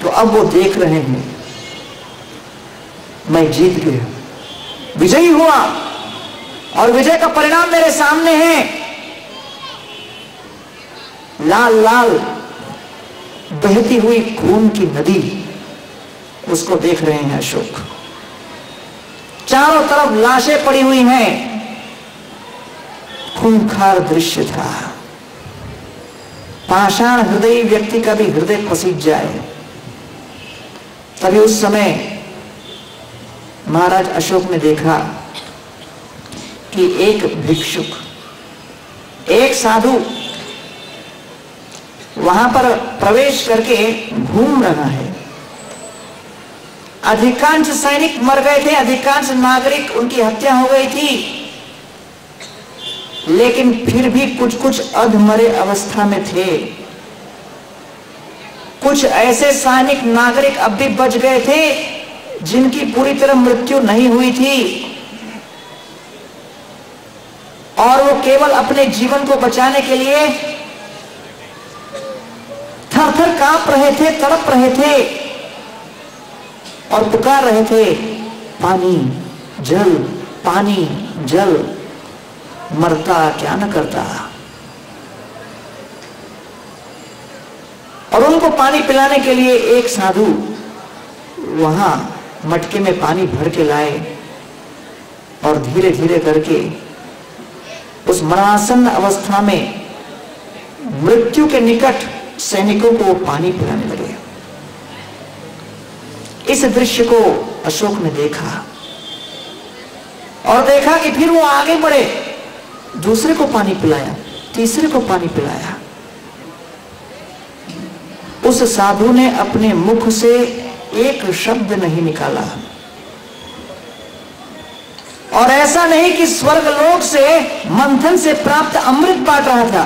तो अब वो देख रहे हैं मैं जीत गया, विजयी हुआ, और विजय का परिणाम मेरे सामने है। लाल लाल बहती हुई खून की नदी, उसको देख रहे हैं अशोक। चारों तरफ लाशें पड़ी हुई हैं, खूंखार दृश्य था। पाषाण हृदयी व्यक्ति का भी हृदय पसीज जाए। तभी उस समय महाराज अशोक ने देखा कि एक भिक्षुक, एक साधु वहां पर प्रवेश करके घूम रहा है। अधिकांश सैनिक मर गए थे, अधिकांश नागरिक उनकी हत्या हो गई थी, लेकिन फिर भी कुछ कुछ अधमरे अवस्था में थे। कुछ ऐसे सैनिक नागरिक अब भी बच गए थे जिनकी पूरी तरह मृत्यु नहीं हुई थी, और वो केवल अपने जीवन को बचाने के लिए थर थर कांप रहे थे, तड़प रहे थे और पुकार रहे थे, पानी जल, पानी जल। मरता क्या न करता। और उनको पानी पिलाने के लिए एक साधु वहां मटके में पानी भर के लाए और धीरे धीरे करके उस मरणासन्न अवस्था में मृत्यु के निकट सैनिकों को पानी पिलाने लगे। इस दृश्य को अशोक ने देखा और देखा कि फिर वो आगे बढ़े, दूसरे को पानी पिलाया, तीसरे को पानी पिलाया। उस साधु ने अपने मुख से एक शब्द नहीं निकाला, और ऐसा नहीं कि स्वर्गलोक से मंथन से प्राप्त अमृत बांट रहा था।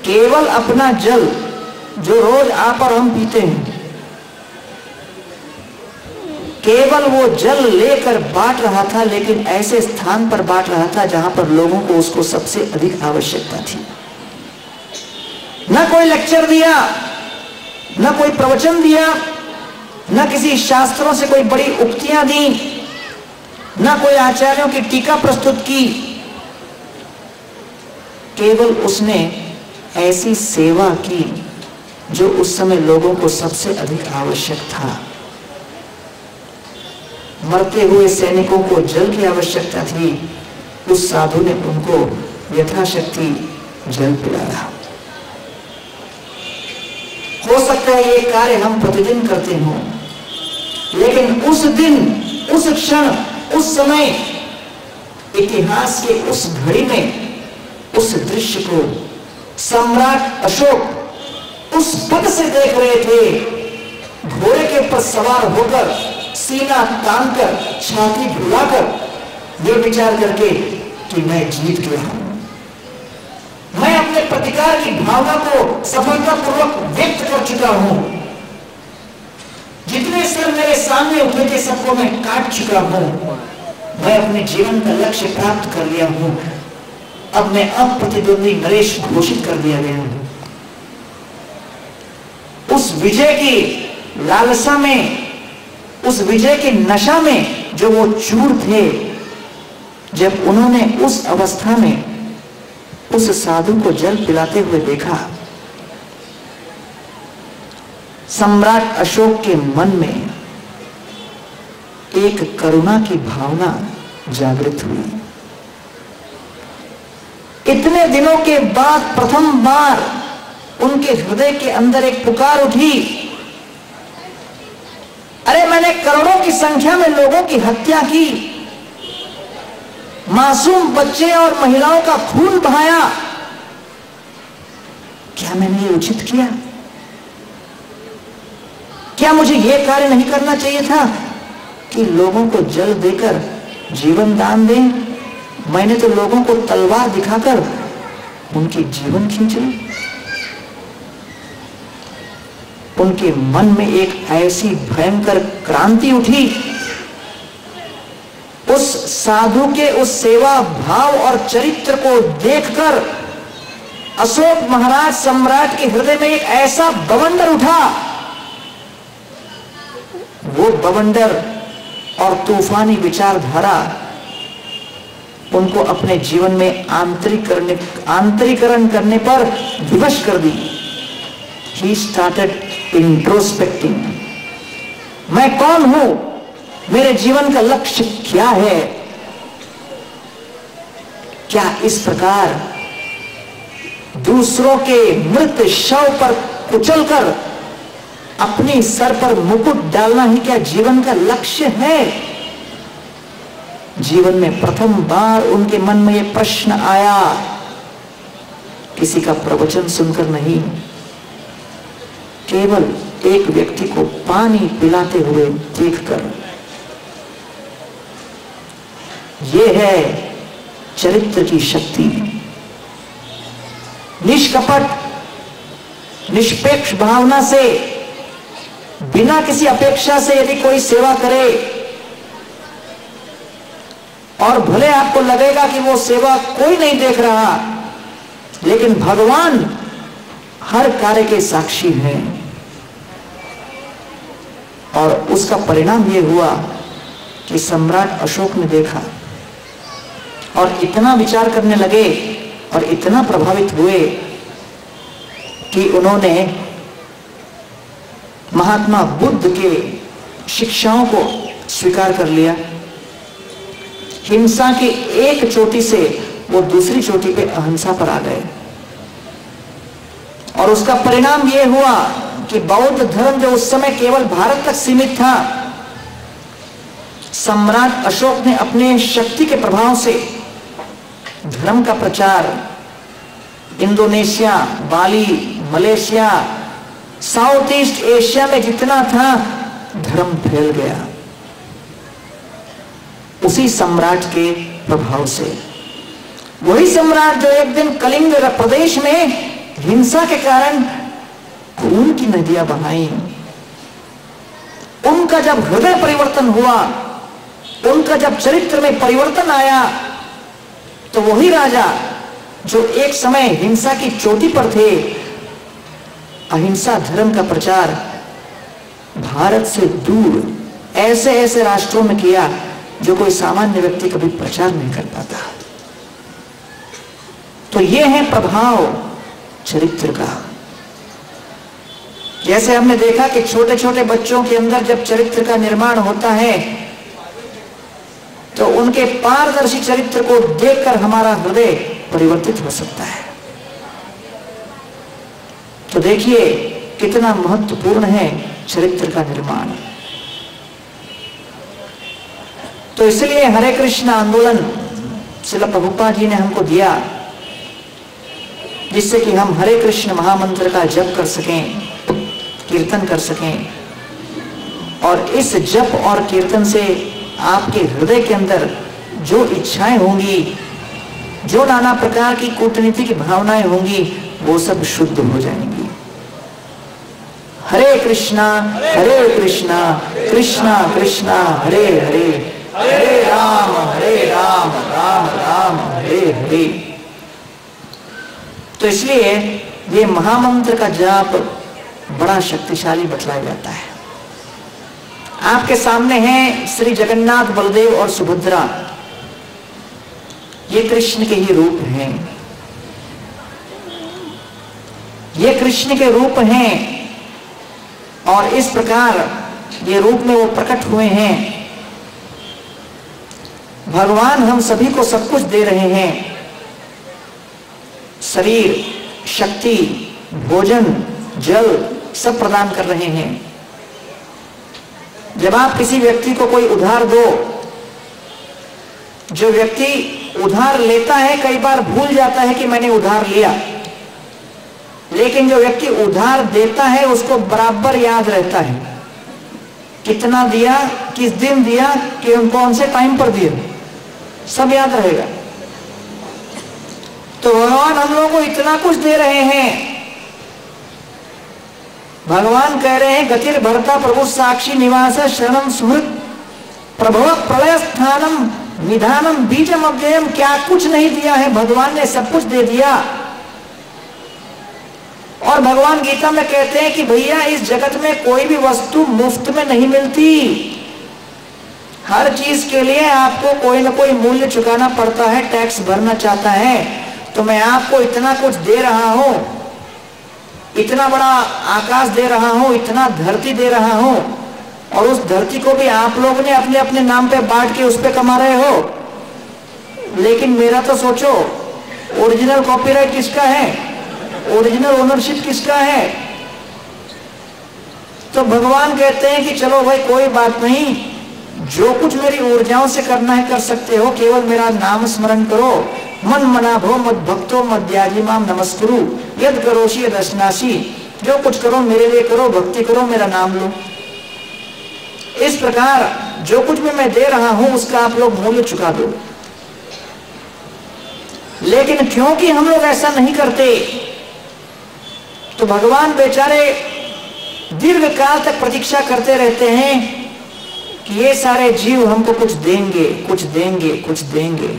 केवल अपना जल जो रोज आप और हम पीते हैं, केवल वो जल लेकर बांट रहा था, लेकिन ऐसे स्थान पर बांट रहा था जहां पर लोगों को उसको सबसे अधिक आवश्यकता थी। न कोई लेक्चर दिया, न कोई प्रवचन दिया, न किसी शास्त्रों से कोई बड़ी उक्तियां दी, न कोई आचार्यों की टीका प्रस्तुत की। केवल उसने ऐसी सेवा की जो उस समय लोगों को सबसे अधिक आवश्यक था। मरते हुए सैनिकों को जल की आवश्यकता थी, उस साधु ने उनको यथाशक्ति जल पिलाया। हो सकता है ये कार्य हम प्रतिदिन करते हों, लेकिन उस दिन, उस क्षण, उस समय, इतिहास के उस घड़ी में उस दृश्य को सम्राट अशोक उस पद से देख रहे थे। घोड़े के ऊपर सवार होकर, सीना तानकर, छाती फुलाकर, ये विचार करके कि मैं जीत गया हूं, मैं अपने प्रतिकार की भावना को सफलतापूर्वक व्यक्त कर चुका हूं, जितने सिर मेरे सामने उठे थे सबको मैं काट चुका हूं, मैं अपने जीवन का लक्ष्य प्राप्त कर लिया हूं, अब मैं अप्रतिद्वंदी नरेश घोषित कर दिया गया हूं। उस विजय की लालसा में, उस विजय की नशा में जो वो चूर थे, जब उन्होंने उस अवस्था में उस साधु को जल पिलाते हुए देखा, सम्राट अशोक के मन में एक करुणा की भावना जागृत हुई। इतने दिनों के बाद प्रथम बार उनके हृदय के अंदर एक पुकार उठी, अरे मैंने करोड़ों की संख्या में लोगों की हत्या की, मासूम बच्चे और महिलाओं का खून बहाया, क्या मैंने ये उचित किया? क्या मुझे यह कार्य नहीं करना चाहिए था कि लोगों को जल देकर जीवन दान दें? मैंने तो लोगों को तलवार दिखाकर उनकी जीवन खींच ली। उनके मन में एक ऐसी भयंकर क्रांति उठी, उस साधु के उस सेवा भाव और चरित्र को देखकर अशोक महाराज सम्राट के हृदय में एक ऐसा बवंडर उठा, वो बवंडर और तूफानी विचारधारा उनको अपने जीवन में आंतरिकरण करने पर विवश कर दी। He started introspecting. मैं कौन हूं, मेरे जीवन का लक्ष्य क्या है? क्या इस प्रकार दूसरों के मृत शव पर कुचलकर अपने सर पर मुकुट डालना ही क्या जीवन का लक्ष्य है? जीवन में प्रथम बार उनके मन में यह प्रश्न आया, किसी का प्रवचन सुनकर नहीं, केवल एक व्यक्ति को पानी पिलाते हुए देखकर। यह है चरित्र की शक्ति। निष्कपट, निष्पेक्ष भावना से, बिना किसी अपेक्षा से यदि कोई सेवा करे, और भले आपको लगेगा कि वो सेवा कोई नहीं देख रहा, लेकिन भगवान हर कार्य के साक्षी हैं। और उसका परिणाम यह हुआ कि सम्राट अशोक ने देखा और इतना विचार करने लगे और इतना प्रभावित हुए कि उन्होंने महात्मा बुद्ध के शिक्षाओं को स्वीकार कर लिया। हिंसा की एक चोटी से वो दूसरी चोटी पे अहिंसा पर आ गए, और उसका परिणाम यह हुआ कि बौद्ध धर्म जो उस समय केवल भारत तक सीमित था, सम्राट अशोक ने अपने शक्ति के प्रभाव से धर्म का प्रचार इंडोनेशिया, बाली, मलेशिया, साउथ ईस्ट एशिया में जितना था, धर्म फैल गया उसी सम्राट के प्रभाव से। वही सम्राट जो एक दिन कलिंग प्रदेश में हिंसा के कारण खून की नदियां बहाई, उनका जब हृदय परिवर्तन हुआ, उनका जब चरित्र में परिवर्तन आया, तो वही राजा जो एक समय हिंसा की चोटी पर थे, अहिंसा धर्म का प्रचार भारत से दूर ऐसे ऐसे राष्ट्रों में किया जो कोई सामान्य व्यक्ति कभी प्रचार नहीं कर पाता। तो यह है प्रभाव चरित्र का। जैसे हमने देखा कि छोटे छोटे बच्चों के अंदर जब चरित्र का निर्माण होता है, तो उनके पारदर्शी चरित्र को देखकर हमारा हृदय परिवर्तित हो सकता है। तो देखिए कितना महत्वपूर्ण है चरित्र का निर्माण। तो इसलिए हरे कृष्ण आंदोलन श्रील प्रभुपाद जी ने हमको दिया, जिससे कि हम हरे कृष्ण महामंत्र का जप कर सकें, कीर्तन कर सकें, और इस जप और कीर्तन से आपके हृदय के अंदर जो इच्छाएं होंगी, जो नाना प्रकार की कूटनीति की भावनाएं होंगी, वो सब शुद्ध हो जाएंगी। हरे कृष्णा कृष्णा कृष्णा हरे हरे, हरे राम राम राम हरे हरे। तो इसलिए ये महामंत्र का जाप बड़ा शक्तिशाली बतलाया जाता है। आपके सामने हैं श्री जगन्नाथ, बलदेव और सुभद्रा। ये कृष्ण के ही रूप हैं, ये कृष्ण के रूप हैं, और इस प्रकार ये रूप में वो प्रकट हुए हैं। भगवान हम सभी को सब कुछ दे रहे हैं, शरीर, शक्ति, भोजन, जल सब प्रदान कर रहे हैं। जब आप किसी व्यक्ति को कोई उधार दो, जो व्यक्ति उधार लेता है कई बार भूल जाता है कि मैंने उधार लिया, लेकिन जो व्यक्ति उधार देता है उसको बराबर याद रहता है कितना दिया, किस दिन दिया, कि कौन से टाइम पर दिया, सब याद रहेगा। तो भगवान हम लोगों को इतना कुछ दे रहे हैं। भगवान कह रहे हैं गतिर भरता प्रभु साक्षी निवास शरणम सुहृत प्रभव प्रलय स्थानम निधानम बीजम अव्ययम। क्या कुछ नहीं दिया है, भगवान ने सब कुछ दे दिया। और भगवान गीता में कहते हैं कि भैया इस जगत में कोई भी वस्तु मुफ्त में नहीं मिलती, हर चीज के लिए आपको कोई ना कोई मूल्य चुकाना पड़ता है, टैक्स भरना चाहता है। तो मैं आपको इतना कुछ दे रहा हूं, इतना बड़ा आकाश दे रहा हूं, इतना धरती दे रहा हूं, और उस धरती को भी आप लोग ने अपने अपने नाम पे बांट के उस पे कमा रहे हो। लेकिन मेरा तो सोचो, ओरिजिनल कॉपीराइट किसका है, ओरिजिनल ओनरशिप किसका है? तो भगवान कहते हैं कि चलो भाई कोई बात नहीं, जो कुछ मेरी ऊर्जाओं से करना है कर सकते हो, केवल मेरा नाम स्मरण करो। मन मना भो मद भक्तो मद्याजी माम नमस्कुरु यद करोषि यदश्नासी, जो कुछ करो मेरे लिए करो, भक्ति करो, मेरा नाम लो। इस प्रकार जो कुछ भी मैं दे रहा हूं उसका आप लोग मूल्य चुका दो। लेकिन क्योंकि हम लोग ऐसा नहीं करते, तो भगवान बेचारे दीर्घ काल तक प्रतीक्षा करते रहते हैं कि ये सारे जीव हमको कुछ देंगे, कुछ देंगे, कुछ देंगे।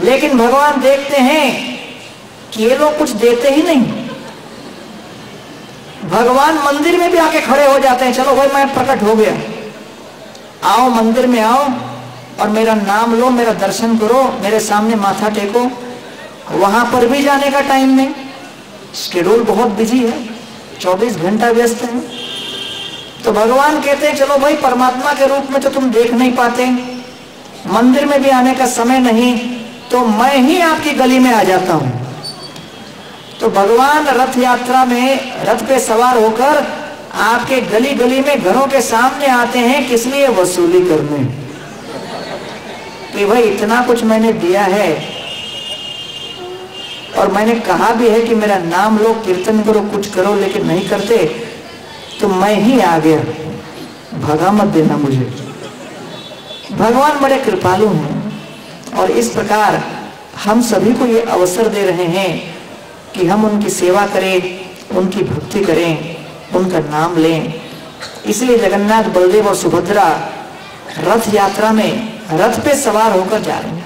लेकिन भगवान देखते हैं कि ये लोग कुछ देते ही नहीं। भगवान मंदिर में भी आके खड़े हो जाते हैं, चलो भाई मैं प्रकट हो गया, आओ मंदिर में आओ और मेरा नाम लो, मेरा दर्शन करो, मेरे सामने माथा टेको। वहां पर भी जाने का टाइम नहीं, शेड्यूल बहुत बिजी है, 24 घंटा व्यस्त है। तो भगवान कहते हैं चलो भाई परमात्मा के रूप में तो तुम देख नहीं पाते, मंदिर में भी आने का समय नहीं, तो मैं ही आपकी गली में आ जाता हूं। तो भगवान रथ यात्रा में रथ पे सवार होकर आपके गली गली में घरों के सामने आते हैं, किस लिए? वसूली करने, कि भाई इतना कुछ मैंने दिया है और मैंने कहा भी है कि मेरा नाम लो, कीर्तन करो, कुछ करो, लेकिन नहीं करते, तो मैं ही आ गया, भगा मत देना मुझे। भगवान बड़े कृपालु हैं और इस प्रकार हम सभी को ये अवसर दे रहे हैं कि हम उनकी सेवा करें, उनकी भक्ति करें, उनका नाम लें। इसलिए जगन्नाथ, बलदेव और सुभद्रा रथ यात्रा में रथ पे सवार होकर जा रहे हैं।